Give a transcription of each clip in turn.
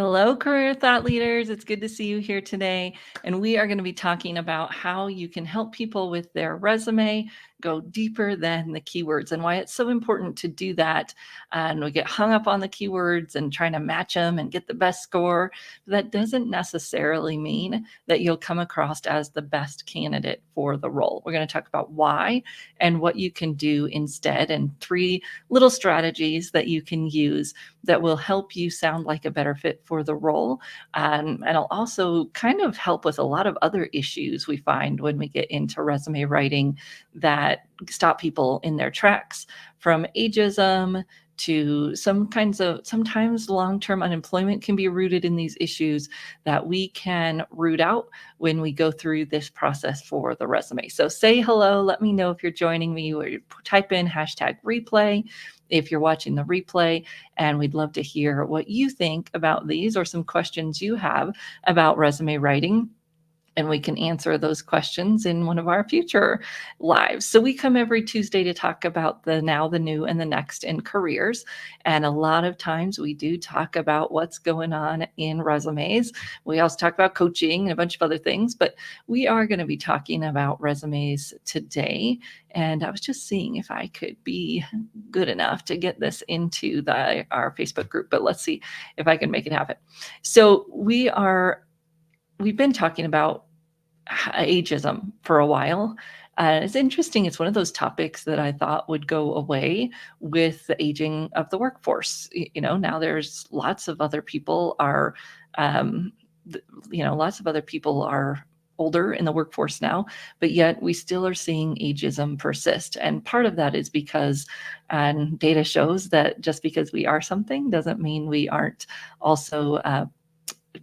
Hello, career thought leaders. It's good to see you here today. And we are going to be talking about how you can help people with their resume go deeper than the keywords and why it's so important to do that. And we get hung up on the keywords and trying to match them and get the best score. That doesn't necessarily mean that you'll come across as the best candidate for the role. We're going to talk about why and what you can do instead, and 3 little strategies that you can use that will help you sound like a better fit for the role. And it'll also kind of help with a lot of other issues we find when we get into resume writing that stop people in their tracks, from ageism to sometimes long-term unemployment can be rooted in these issues that we can root out when we go through this process for the resume. So say hello, let me know if you're joining me, or type in #replay if you're watching the replay, and we'd love to hear what you think about these or some questions you have about resume writing. And we can answer those questions in one of our future lives. So we come every Tuesday to talk about the now, the new, and the next in careers. And a lot of times we do talk about what's going on in resumes. We also talk about coaching and a bunch of other things, but we are going to be talking about resumes today. And I was just seeing if I could be good enough to get this into our Facebook group, but let's see if I can make it happen. So we've been talking about ageism for a while. It's interesting. It's one of those topics that I thought would go away with the aging of the workforce. Now there's lots of other people are, lots of other people are older in the workforce now, but yet we still are seeing ageism persist. And part of that is because data shows that just because we are something doesn't mean we aren't also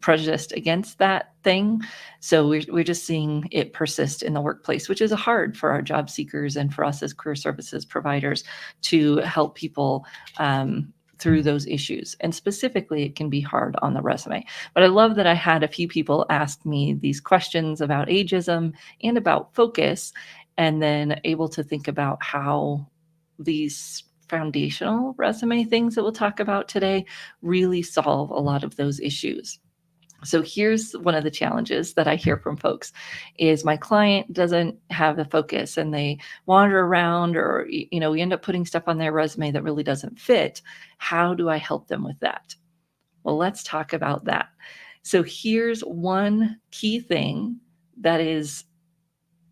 prejudiced against that thing. So we're just seeing it persist in the workplace, which is hard for our job seekers and for us as career services providers to help people through those issues. And specifically, it can be hard on the resume. But I love that I had a few people ask me these questions about ageism and about focus, and then able to think about how these foundational resume things that we'll talk about today really solve a lot of those issues. So here's one of the challenges that I hear from folks is my client doesn't have the focus and they wander around, or, we end up putting stuff on their resume that really doesn't fit. How do I help them with that? Well, let's talk about that. So here's one key thing that is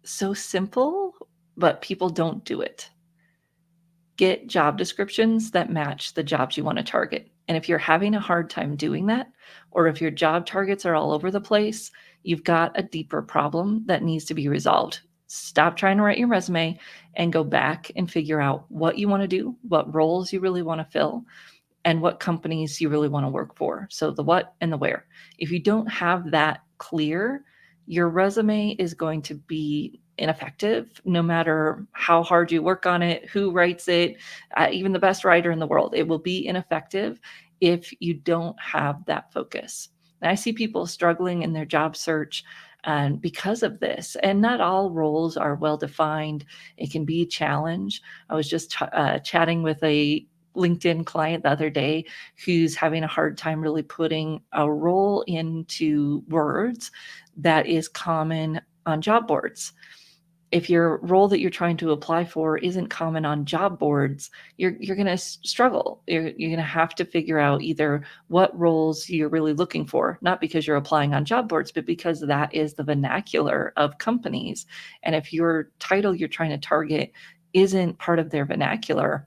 so simple, but people don't do it. Get job descriptions that match the jobs you want to target. And if you're having a hard time doing that, or if your job targets are all over the place, you've got a deeper problem that needs to be resolved. Stop trying to write your resume and go back and figure out what you want to do, what roles you really want to fill, and what companies you really want to work for. So the what and the where. If you don't have that clear, your resume is going to be ineffective no matter how hard you work on it, who writes it, even the best writer in the world. It will be ineffective if you don't have that focus. And I see people struggling in their job search because of this. And not all roles are well defined. It can be a challenge. I was just chatting with a LinkedIn client the other day who's having a hard time really putting a role into words that is common on job boards. If your role that you're trying to apply for isn't common on job boards, you're going to struggle. You're going to have to figure out either what roles you're really looking for, not because you're applying on job boards, but because that is the vernacular of companies. And if your title you're trying to target isn't part of their vernacular,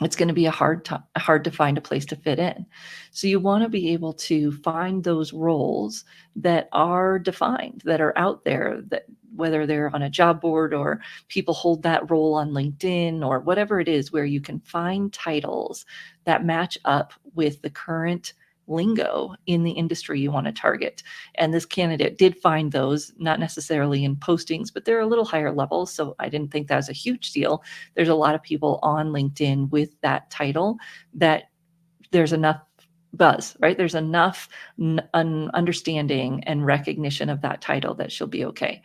it's going to be hard to find a place to fit in. So you want to be able to find those roles that are defined, that are out there, that whether they're on a job board or people hold that role on LinkedIn or whatever it is, where you can find titles that match up with the current lingo in the industry you want to target. And this candidate did find those, not necessarily in postings, but they're a little higher level. So I didn't think that was a huge deal. There's a lot of people on LinkedIn with that title that there's enough buzz, right? There's enough understanding and recognition of that title that she'll be okay.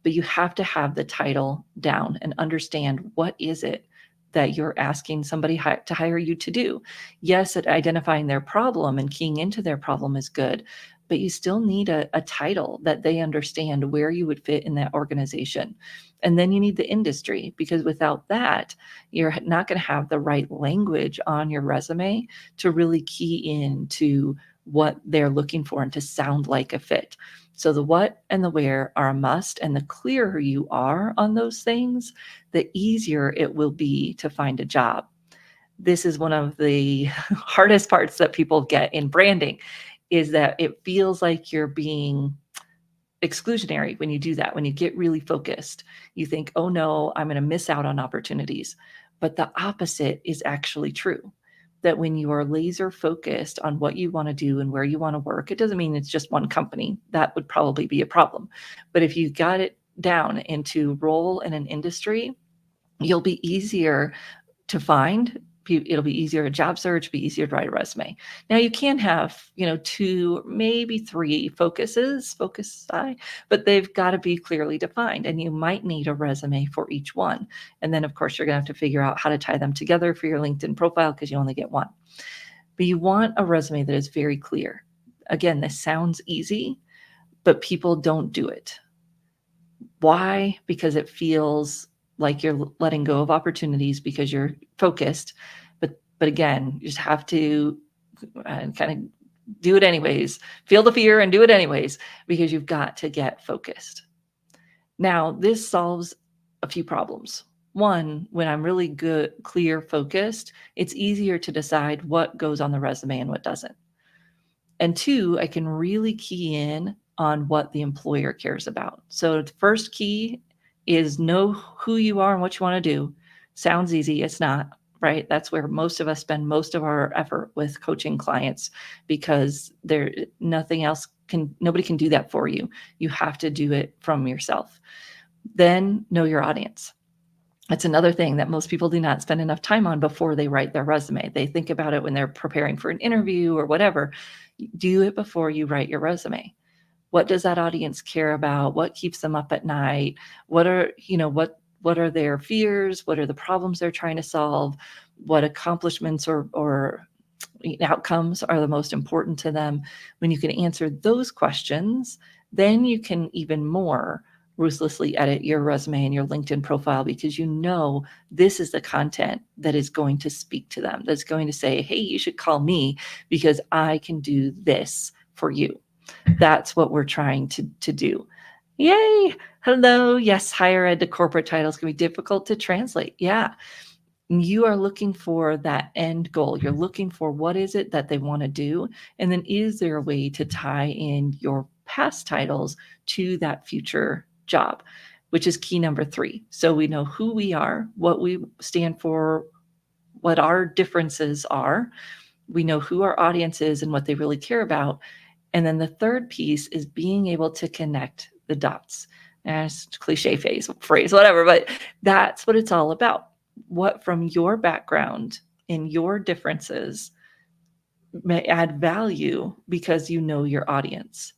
But you have to have the title down and understand what is it that you're asking somebody to hire you to do. Yes, at identifying their problem and keying into their problem is good, but you still need a title that they understand where you would fit in that organization. And then you need the industry, because without that, you're not going to have the right language on your resume to really key into what they're looking for and to sound like a fit. So the what and the where are a must, and the clearer you are on those things, the easier it will be to find a job. This is one of the hardest parts that people get in branding, is that it feels like you're being exclusionary when you do that. When you get really focused, you think, oh no, I'm going to miss out on opportunities. But the opposite is actually true. That when you are laser focused on what you want to do and where you want to work, it doesn't mean it's just one company. That would probably be a problem. But if you got it down into role in an industry, you'll be easier to find. It'll be easier to job search, be easier to write a resume. Now you can have, 2, maybe 3 foci, but they've got to be clearly defined, and you might need a resume for each one. And then of course you're going to have to figure out how to tie them together for your LinkedIn profile, because you only get one. But you want a resume that is very clear. Again, this sounds easy, but people don't do it. Why? Because it feels like you're letting go of opportunities because you're focused. But again, you just have to kind of do it anyways. Feel the fear and do it anyways, because you've got to get focused. Now, this solves a few problems. One, when I'm really good, clear, focused, it's easier to decide what goes on the resume and what doesn't. And 2, I can really key in on what the employer cares about. So the first key is know who you are and what you want to do. Sounds easy. It's not, right? That's where most of us spend most of our effort with coaching clients, because nobody can do that for you. You have to do it from yourself. Then know your audience. That's another thing that most people do not spend enough time on before they write their resume. They think about it when they're preparing for an interview or whatever. Do it before you write your resume. What does that audience care about? What keeps them up at night? What are their fears? What are the problems they're trying to solve? What accomplishments or outcomes are the most important to them? When you can answer those questions, then you can even more ruthlessly edit your resume and your LinkedIn profile, because this is the content that is going to speak to them, that's going to say, hey, you should call me because I can do this for you. That's what we're trying to do. Yay. Hello. Yes, higher ed to corporate titles can be difficult to translate. Yeah. You are looking for that end goal. You're looking for what is it that they want to do? And then is there a way to tie in your past titles to that future job, which is key number 3. So we know who we are, what we stand for, what our differences are. We know who our audience is and what they really care about. And then the third piece is being able to connect the dots. It's cliche phrase, whatever, but that's what it's all about. What from your background and your differences may add value because you know your audience.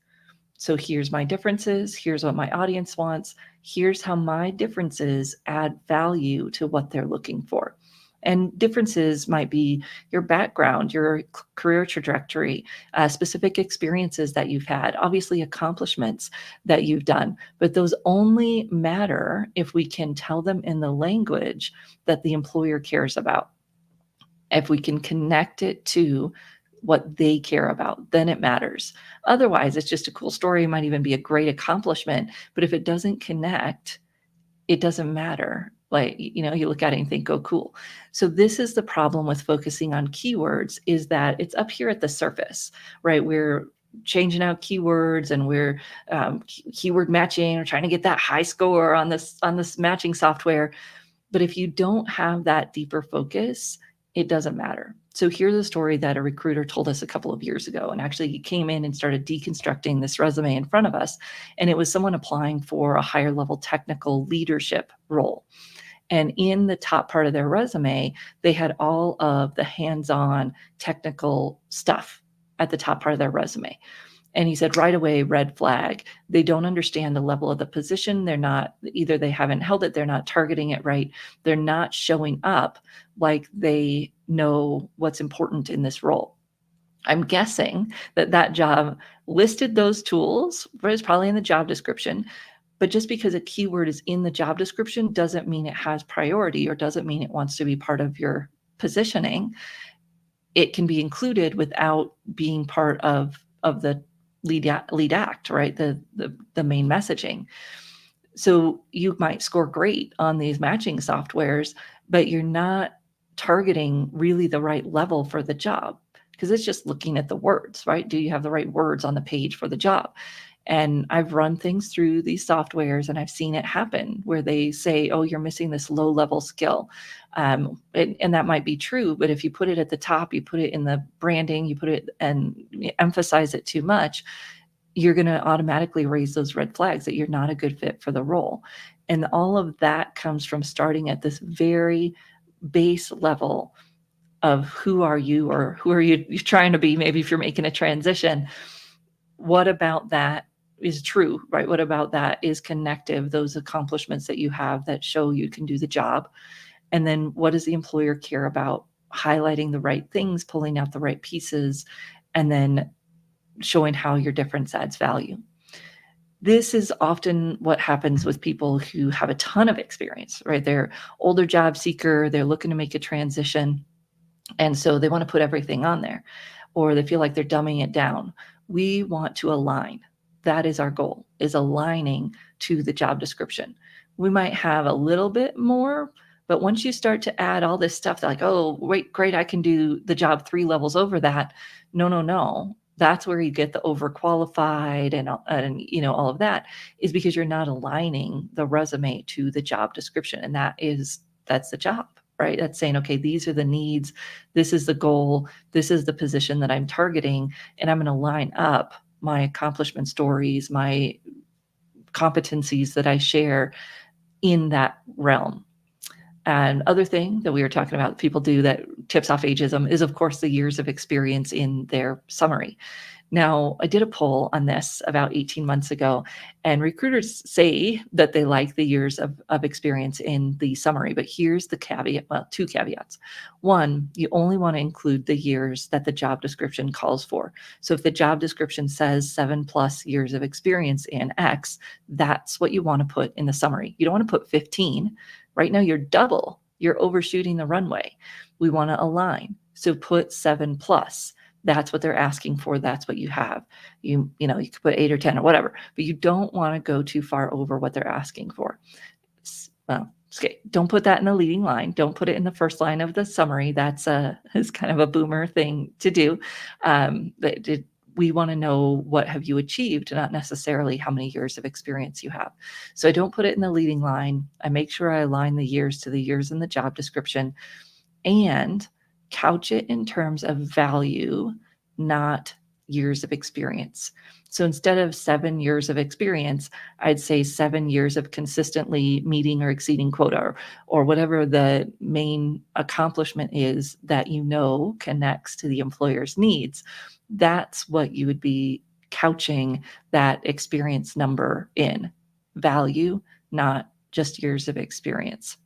So here's my differences. Here's what my audience wants. Here's how my differences add value to what they're looking for. And differences might be your background, your career trajectory, specific experiences that you've had, obviously accomplishments that you've done. But those only matter if we can tell them in the language that the employer cares about. If we can connect it to what they care about, then it matters. Otherwise, it's just a cool story. It might even be a great accomplishment. But if it doesn't connect, it doesn't matter. Like, you look at it and think, oh, cool. So this is the problem with focusing on keywords, is that it's up here at the surface, right? We're changing out keywords and we're keyword matching or trying to get that high score on this matching software. But if you don't have that deeper focus, it doesn't matter. So here's a story that a recruiter told us a couple of years ago. And actually he came in and started deconstructing this resume in front of us. And it was someone applying for a higher level technical leadership role. And in the top part of their resume, they had all of the hands-on technical stuff at the top part of their resume. And he said, right away, red flag. They don't understand the level of the position. They're not, either they haven't held it, they're not targeting it right. They're not showing up like they know what's important in this role. I'm guessing that that job listed those tools, but it's probably in the job description. But just because a keyword is in the job description doesn't mean it has priority or doesn't mean it wants to be part of your positioning. It can be included without being part of the lead act, right? The main messaging. So you might score great on these matching softwares, but you're not targeting really the right level for the job because it's just looking at the words, right? Do you have the right words on the page for the job? And I've run things through these softwares and I've seen it happen where they say, oh, you're missing this low level skill. And that might be true, but if you put it at the top, you put it in the branding, you put it and emphasize it too much, you're going to automatically raise those red flags that you're not a good fit for the role. And all of that comes from starting at this very base level of who are you or who are you trying to be, maybe if you're making a transition. What about that is true, right? What about that is connective, those accomplishments that you have that show you can do the job? And then what does the employer care about? Highlighting the right things, pulling out the right pieces, and then showing how your difference adds value. This is often what happens with people who have a ton of experience, right? They're older job seeker, they're looking to make a transition, and so they want to put everything on there, or they feel like they're dumbing it down. We want to align. That is our goal, is aligning to the job description. We might have a little bit more, but once you start to add all this stuff, like, oh, wait, great, I can do the job 3 levels over that. No. That's where you get the overqualified and all of that, is because you're not aligning the resume to the job description. And that's the job, right? That's saying, okay, these are the needs. This is the goal. This is the position that I'm targeting. And I'm going to line up my accomplishment stories, my competencies that I share in that realm. And other thing that we were talking about, people do that tips off ageism, is of course the years of experience in their summary. Now, I did a poll on this about 18 months ago, and recruiters say that they like the years of experience in the summary, but here's the caveat, well, 2 caveats. One, you only want to include the years that the job description calls for. So if the job description says 7+ years of experience in X, that's what you want to put in the summary. You don't want to put 15. Right now, you're double. You're overshooting the runway. We want to align. So put 7+. That's what they're asking for. That's what you have. You could put 8 or 10 or whatever, but you don't want to go too far over what they're asking for. Well, okay, don't put that in the leading line. Don't put it in the first line of the summary. That's is kind of a boomer thing to do. We want to know what have you achieved, not necessarily how many years of experience you have. So I don't put it in the leading line. I make sure I align the years to the years in the job description and couch it in terms of value, not years of experience. So instead of 7 years of experience, I'd say 7 years of consistently meeting or exceeding quota, or whatever the main accomplishment is that connects to the employer's needs. That's what you would be couching that experience number in. Value, not just years of experience.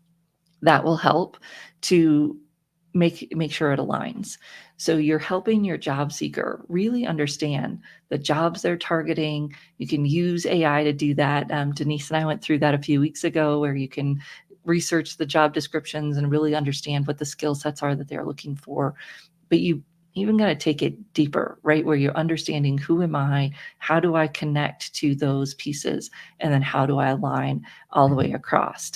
That will help to make sure it aligns. So you're helping your job seeker really understand the jobs they're targeting. You can use AI to do that. Denise and I went through that a few weeks ago, where you can research the job descriptions and really understand what the skill sets are that they're looking for. But you even got to take it deeper, right? Where you're understanding, who am I? How do I connect to those pieces? And then how do I align all the way across?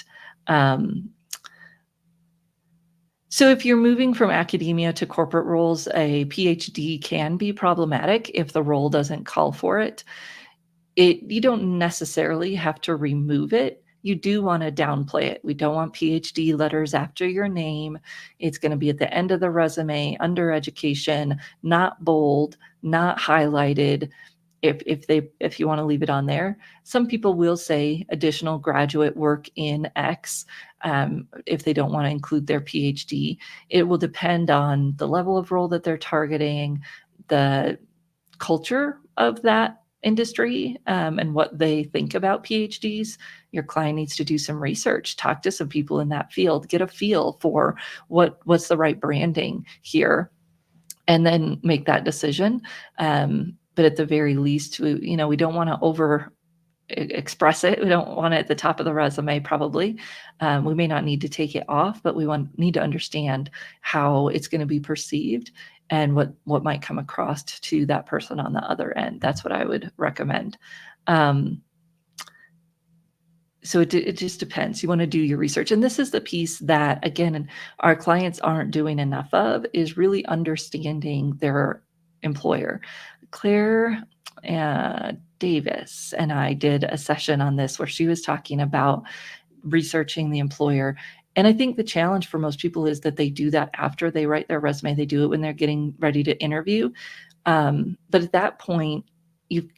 So if you're moving from academia to corporate roles, a PhD can be problematic if the role doesn't call for it. You don't necessarily have to remove it. You do want to downplay it. We don't want PhD letters after your name. It's going to be at the end of the resume, under education, not bold, not highlighted. If you want to leave it on there. Some people will say additional graduate work in X if they don't want to include their PhD. It will depend on the level of role that they're targeting, the culture of that industry and what they think about PhDs, your client needs to do some research, talk to some people in that field, get a feel for what's the right branding here, and then make that decision. But at the very least, we don't want to over express it. We don't want it at the top of the resume, probably. We may not need to take it off, but we need to understand how it's going to be perceived and what might come across to that person on the other end. That's what I would recommend. So it just depends. You want to do your research. And this is the piece that, again, our clients aren't doing enough of, is really understanding their employer. Claire Davis and I did a session on this where she was talking about researching the employer. And I think the challenge for most people is that they do that after they write their resume. They do it when they're getting ready to interview. But at that point, you've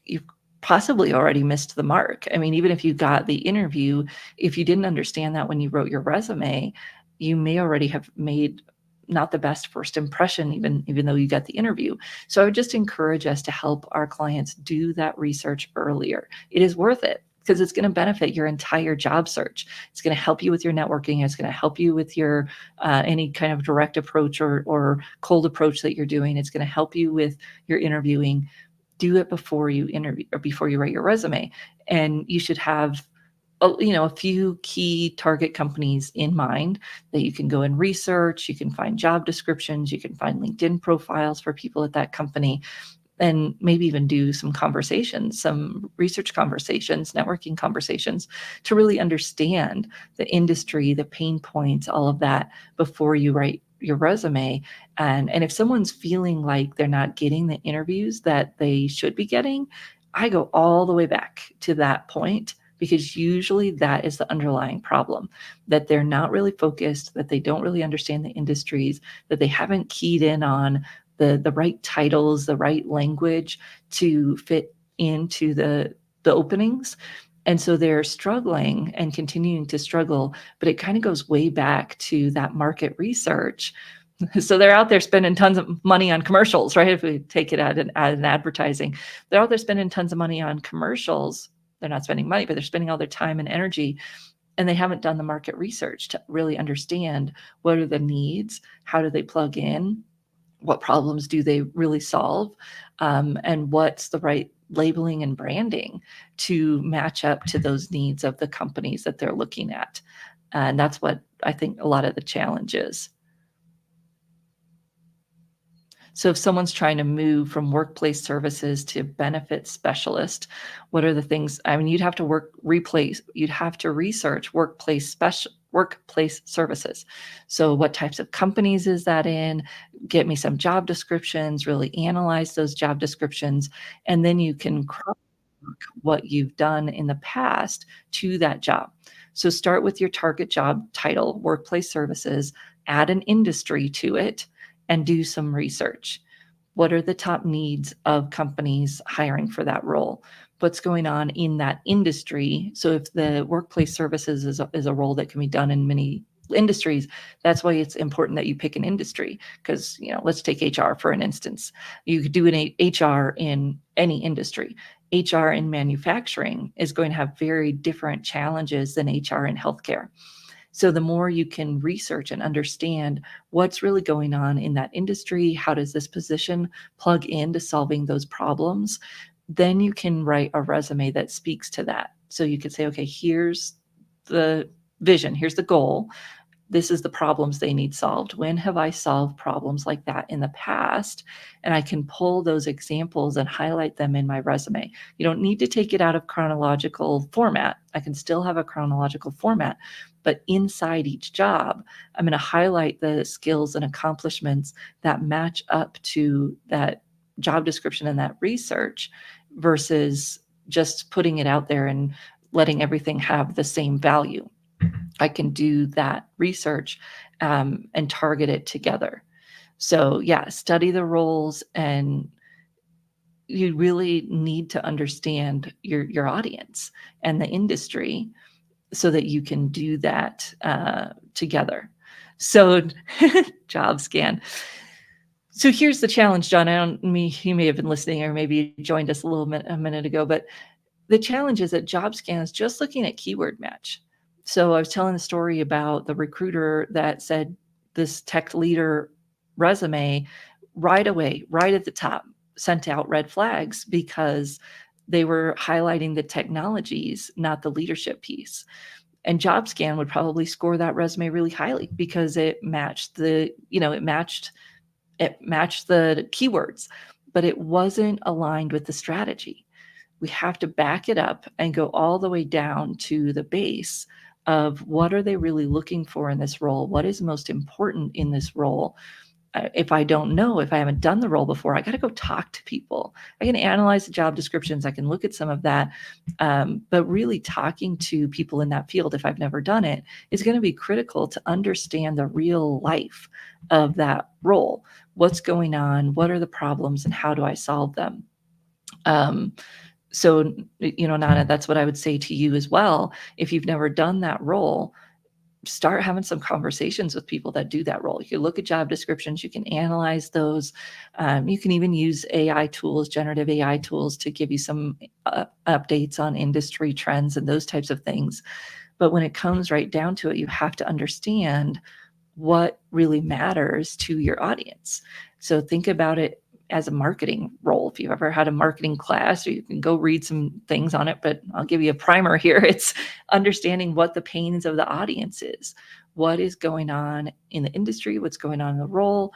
possibly already missed the mark. I mean, even if you got the interview, if you didn't understand that when you wrote your resume, you may already have made not the best first impression, even though you got the interview. So I would just encourage us to help our clients do that research earlier. It is worth it because it's going to benefit your entire job search. It's going to help you with your networking. It's going to help you with your any kind of direct approach or cold approach that you're doing. It's going to help you with your interviewing. Do it before you interview or before you write your resume. And you should have a few key target companies in mind that you can go and research. You can find job descriptions. You can find LinkedIn profiles for people at that company, and maybe even do some conversations, some research conversations, networking conversations to really understand the industry, the pain points, all of that before you write your resume. And if someone's feeling like they're not getting the interviews that they should be getting, I go all the way back to that point, because usually that is the underlying problem, that they're not really focused, that they don't really understand the industries, that they haven't keyed in on the right titles, the right language to fit into the openings. And so they're struggling and continuing to struggle, but it kind of goes way back to that market research. So they're out there spending tons of money on commercials, right? If we take it at an advertising, they're out there spending tons of money on commercials. They're not spending money, but they're spending all their time and energy, and they haven't done the market research to really understand what are the needs, how do they plug in, what problems do they really solve, and what's the right labeling and branding to match up to those needs of the companies that they're looking at. And that's what I think a lot of the challenge is. So if someone's trying to move from workplace services to benefit specialist, what are the things? I mean, you'd have to research workplace services. So what types of companies is that in? Get me some job descriptions, really analyze those job descriptions, and then you can cross what you've done in the past to that job. So start with your target job title, workplace services, add an industry to it, and do some research. What are the top needs of companies hiring for that role? What's going on in that industry? So if the workplace services is a role that can be done in many industries, that's why it's important that you pick an industry. Because, let's take HR for an instance. You could do an HR in any industry. HR in manufacturing is going to have very different challenges than HR in healthcare. So the more you can research and understand what's really going on in that industry, how does this position plug into solving those problems, then you can write a resume that speaks to that. So you could say, okay, here's the vision, here's the goal. This is the problems they need solved. When have I solved problems like that in the past? And I can pull those examples and highlight them in my resume. You don't need to take it out of chronological format. I can still have a chronological format, but inside each job, I'm going to highlight the skills and accomplishments that match up to that job description and that research, versus just putting it out there and letting everything have the same value. I can do that research and target it together. So yeah, study the roles, and you really need to understand your audience and the industry so that you can do that together. So job scan. So here's the challenge, John. I don't me you may have been listening or maybe you joined us a minute ago, but the challenge is that JobScan is just looking at keyword match. So I was telling the story about the recruiter that said this tech leader resume right away, right at the top, sent out red flags because they were highlighting the technologies, not the leadership piece. And JobScan would probably score that resume really highly because it matched it matched the keywords, but it wasn't aligned with the strategy. We have to back it up and go all the way down to the base of what are they really looking for in this role? What is most important in this role? If I don't know, if I haven't done the role before, I got to go talk to people. I can analyze the job descriptions. I can look at some of that. But really talking to people in that field, if I've never done it, is going to be critical to understand the real life of that role. What's going on? What are the problems and how do I solve them? So, Nana, that's what I would say to you as well. If you've never done that role, start having some conversations with people that do that role. You can look at job descriptions, you can analyze those. You can even use AI tools, generative AI tools, to give you some updates on industry trends and those types of things. But when it comes right down to it, you have to understand what really matters to your audience. So think about it as a marketing role. If you've ever had a marketing class, or you can go read some things on it, but I'll give you a primer here. It's understanding what the pains of the audience is. What is going on in the industry? What's going on in the role?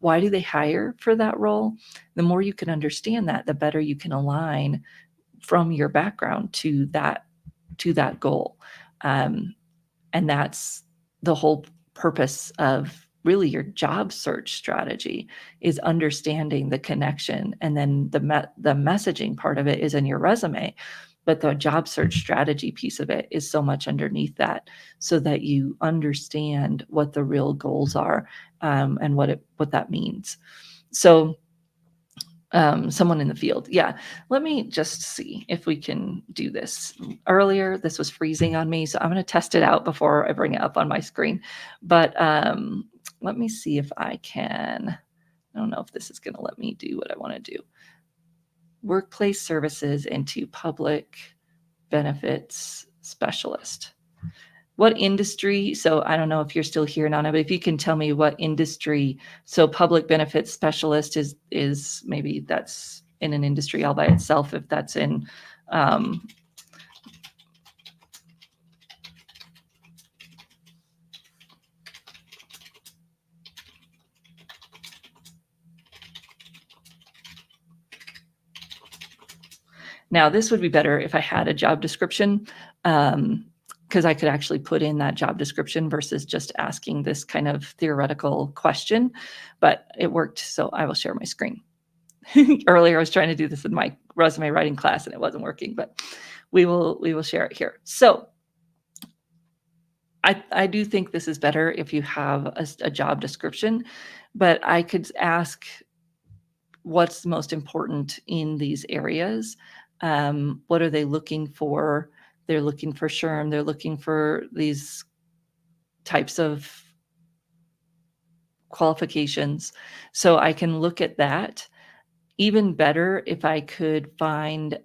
Why do they hire for that role? The more you can understand that, the better you can align from your background to that goal. And that's the whole purpose of really your job search strategy, is understanding the connection. And then the messaging part of it is in your resume, but the job search strategy piece of it is so much underneath that, so that you understand what the real goals are, and what that means. So someone in the field. Yeah. Let me just see if we can do this. Earlier, this was freezing on me, so I'm going to test it out before I bring it up on my screen. But let me see if I can. I don't know if this is going to let me do what I want to do. Workplace services into public benefits specialist. What industry? So I don't know if you're still here, Nana, but if you can tell me what industry. So public benefits specialist is maybe that's in an industry all by itself. If that's in now, this would be better if I had a job description, because I could actually put in that job description versus just asking this kind of theoretical question. But it worked, so I will share my screen. Earlier, I was trying to do this in my resume writing class and it wasn't working, but we will share it here. So I do think this is better if you have a job description, but I could ask what's most important in these areas. What are they looking for? They're looking for SHRM. They're looking for these types of qualifications. So I can look at that. Even better if I could find,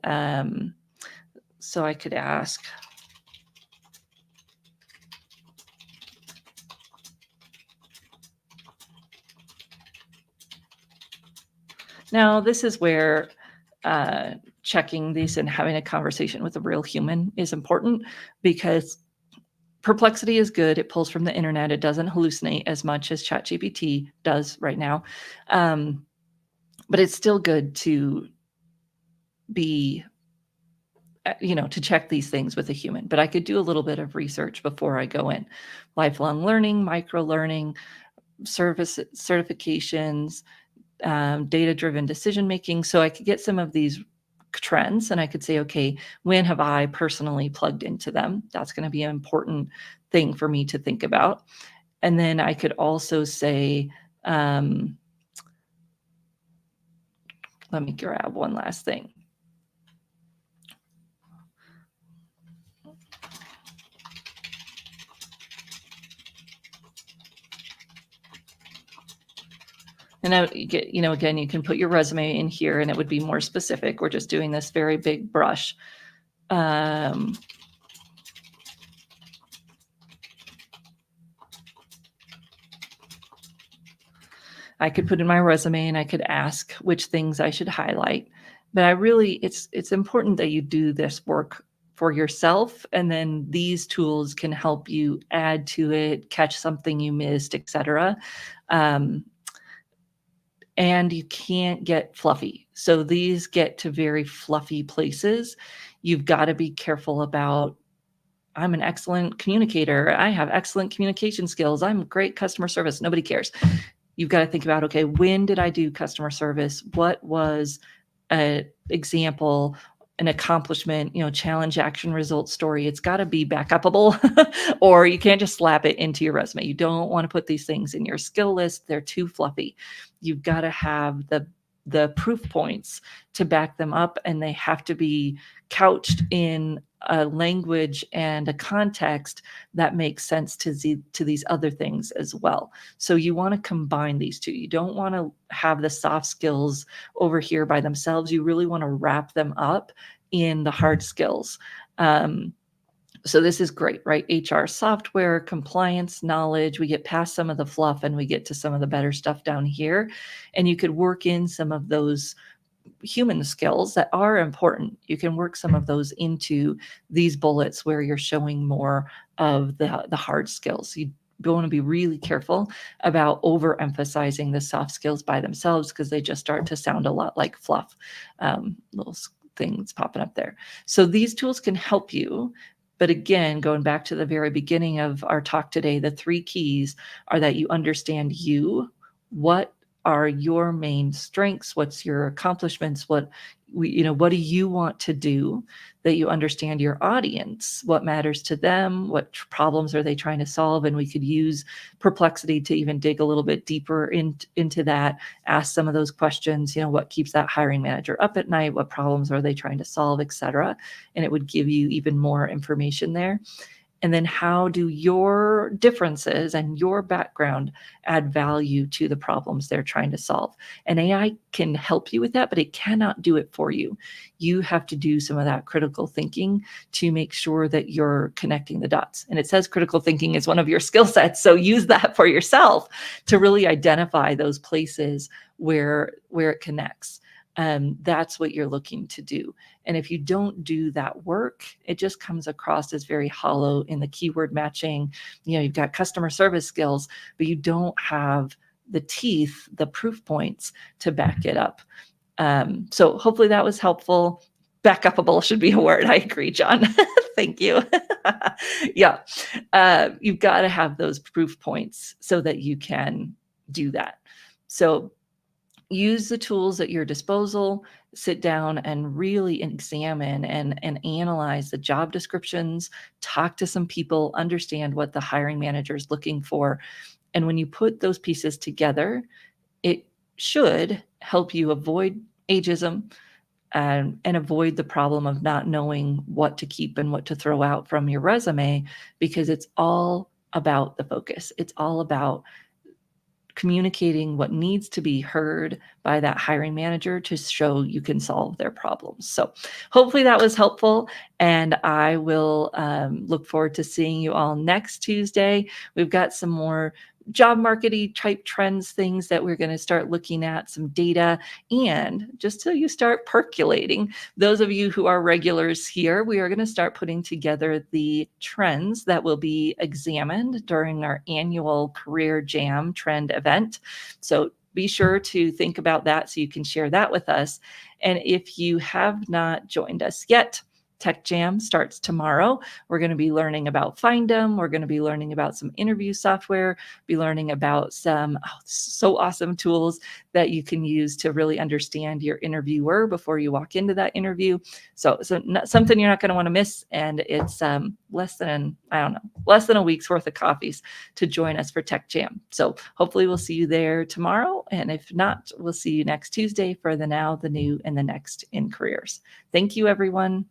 so I could ask, now this is where checking these and having a conversation with a real human is important, because Perplexity is good. It pulls from the internet. It doesn't hallucinate as much as ChatGPT does right now. But it's still good to be, to check these things with a human. But I could do a little bit of research before I go in. Lifelong learning, micro learning, service certifications, data-driven decision making. So I could get some of these trends and I could say, okay, when have I personally plugged into them? That's going to be an important thing for me to think about. And then I could also say, let me grab one last thing. And now you get, again, you can put your resume in here and it would be more specific. We're just doing this very big brush. I could put in my resume and I could ask which things I should highlight. But it's important that you do this work for yourself, and then these tools can help you add to it, catch something you missed, etc. And you can't get fluffy. So these get to very fluffy places. You've got to be careful about, I'm an excellent communicator. I have excellent communication skills. I'm great customer service. Nobody cares. You've got to think about, okay, when did I do customer service? What was an example, an accomplishment, challenge, action, result, story? It's got to be back upable, or you can't just slap it into your resume. You don't want to put these things in your skill list. They're too fluffy. You've got to have the proof points to back them up, and they have to be couched in a language and a context that makes sense to these other things as well. So you want to combine these two. You don't want to have the soft skills over here by themselves. You really want to wrap them up in the hard skills. So this is great, right? HR software, compliance knowledge. We get past some of the fluff and we get to some of the better stuff down here. And you could work in some of those human skills that are important. You can work some of those into these bullets where you're showing more of the hard skills. You want to be really careful about overemphasizing the soft skills by themselves, because they just start to sound a lot like fluff, little things popping up there. So these tools can help you. But again, going back to the very beginning of our talk today, the 3 keys are that you understand you. What are your main strengths? What's your accomplishments? What do you want to do? That you understand your audience, what matters to them, what problems are they trying to solve? And we could use Perplexity to even dig a little bit deeper into that, ask some of those questions, what keeps that hiring manager up at night? What problems are they trying to solve, etc. And it would give you even more information there. And then how do your differences and your background add value to the problems they're trying to solve? And AI can help you with that, but it cannot do it for you. You have to do some of that critical thinking to make sure that you're connecting the dots. And it says critical thinking is one of your skill sets. So use that for yourself to really identify those places where it connects. That's what you're looking to do. And if you don't do that work, it just comes across as very hollow in the keyword matching. You've got customer service skills, but you don't have the teeth, the proof points to back it up. So hopefully that was helpful. Back upable should be a word. I agree, John. Thank you. Yeah. You've got to have those proof points so that you can do that. So use the tools at your disposal, sit down and really examine and analyze the job descriptions, talk to some people, understand what the hiring manager is looking for. And when you put those pieces together, it should help you avoid ageism and avoid the problem of not knowing what to keep and what to throw out from your resume, because it's all about the focus. It's all about communicating what needs to be heard by that hiring manager to show you can solve their problems. So hopefully that was helpful, and I will look forward to seeing you all next Tuesday. We've got some more job marketing type trends, things that we're going to start looking at, some data, and just so you start percolating, those of you who are regulars here, we are going to start putting together the trends that will be examined during our annual Career Jam trend event. So be sure to think about that so you can share that with us. And if you have not joined us yet, Tech Jam starts tomorrow. We're going to be learning about Findem. We're going to be learning about some interview software, be learning about some so awesome tools that you can use to really understand your interviewer before you walk into that interview. So something you're not going to want to miss. And it's less than a week's worth of coffees to join us for Tech Jam. So hopefully we'll see you there tomorrow. And if not, we'll see you next Tuesday for the now, the new, and the next in careers. Thank you, everyone.